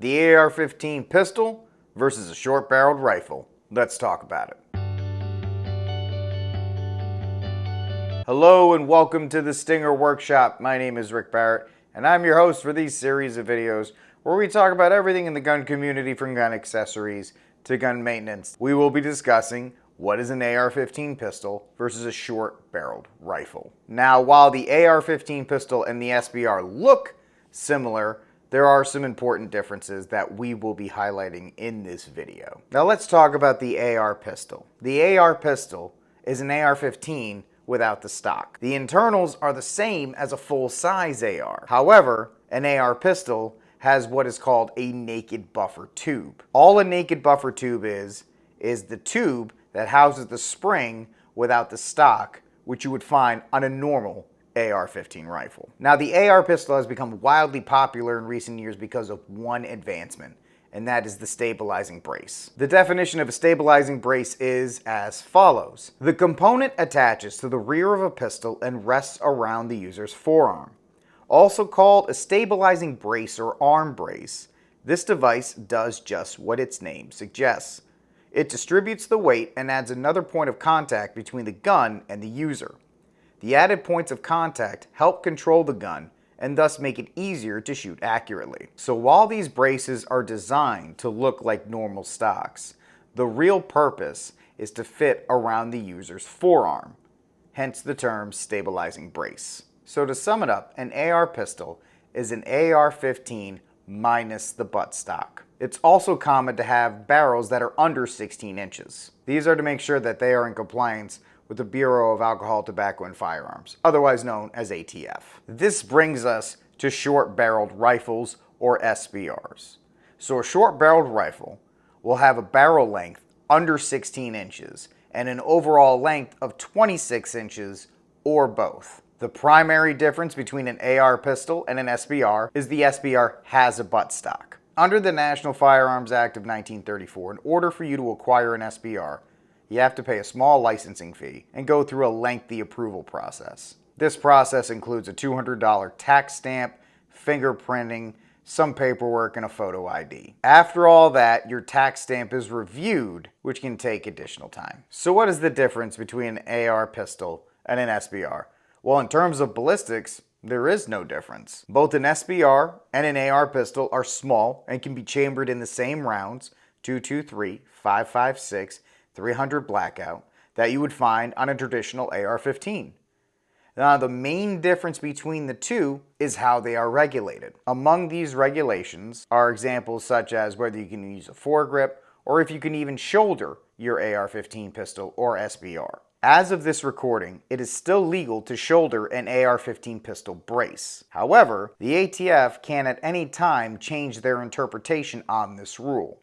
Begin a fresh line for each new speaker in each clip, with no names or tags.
The AR-15 pistol versus a short-barreled rifle. Let's talk about it. Hello and welcome to the Stinger Workshop. My name is Rick Barrett and I'm your host for these series of videos where we talk about everything in the gun community from gun accessories to gun maintenance. We will be discussing what is an AR-15 pistol versus a short-barreled rifle. Now, while the AR-15 pistol and the SBR look similar, there are some important differences that we will be highlighting in this video. Now let's talk about the AR pistol. The AR pistol is an AR-15 without the stock. The internals are the same as a full-size AR. However, an AR pistol has what is called a naked buffer tube. All a naked buffer tube is the tube that houses the spring without the stock, which you would find on a normal AR-15 rifle. Now, the AR pistol has become wildly popular in recent years because of one advancement, and that is the stabilizing brace. The definition of a stabilizing brace is as follows. The component attaches to the rear of a pistol and rests around the user's forearm. Also called a stabilizing brace or arm brace, this device does just what its name suggests. It distributes the weight and adds another point of contact between the gun and the user. The added points of contact help control the gun and thus make it easier to shoot accurately. So while these braces are designed to look like normal stocks, the real purpose is to fit around the user's forearm, hence the term stabilizing brace. So to sum it up, an AR pistol is an AR-15 minus the buttstock. It's also common to have barrels that are under 16 inches. These are to make sure that they are in compliance with the Bureau of Alcohol, Tobacco, and Firearms, otherwise known as ATF. This brings us to short-barreled rifles, or SBRs. So a short-barreled rifle will have a barrel length under 16 inches and an overall length of 26 inches or both. The primary difference between an AR pistol and an SBR is the SBR has a buttstock. Under the National Firearms Act of 1934, in order for you to acquire an SBR, you have to pay a small licensing fee and go through a lengthy approval process. This process includes a $200 tax stamp, fingerprinting, some paperwork, and a photo ID. After all that, your tax stamp is reviewed, which can take additional time. So what is the difference between an AR pistol and an SBR? Well, in terms of ballistics, there is no difference. Both an SBR and an AR pistol are small and can be chambered in the same rounds, 223, 556, 300 blackout, that you would find on a traditional AR-15. Now, the main difference between the two is how they are regulated. Among these regulations are examples such as whether you can use a foregrip or if you can even shoulder your AR-15 pistol or SBR. As of this recording, it is still legal to shoulder an AR-15 pistol brace. However, the ATF can at any time change their interpretation on this rule.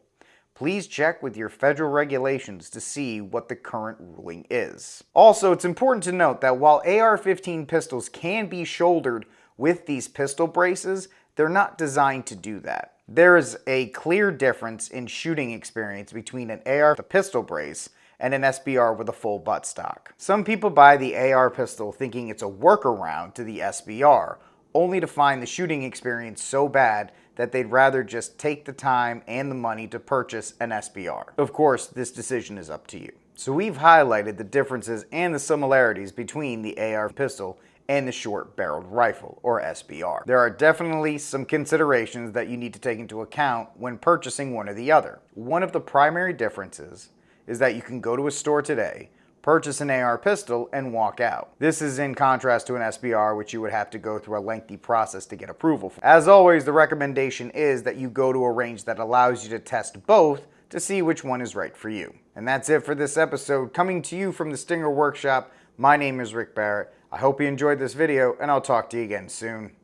Please check with your federal regulations to see what the current ruling is. Also, it's important to note that while AR-15 pistols can be shouldered with these pistol braces, they're not designed to do that. There is a clear difference in shooting experience between an AR with a pistol brace and an SBR with a full buttstock. Some people buy the AR pistol thinking it's a workaround to the SBR, only to find the shooting experience so bad that they'd rather just take the time and the money to purchase an SBR. Of course, this decision is up to you. So we've highlighted the differences and the similarities between the AR pistol and the short-barreled rifle, or SBR. There are definitely some considerations that you need to take into account when purchasing one or the other. One of the primary differences is that you can go to a store today, purchase an AR pistol, and walk out. This is in contrast to an SBR, which you would have to go through a lengthy process to get approval for. As always, the recommendation is that you go to a range that allows you to test both to see which one is right for you. And that's it for this episode. Coming to you from the Stinger Workshop, my name is Rick Barrett. I hope you enjoyed this video, and I'll talk to you again soon.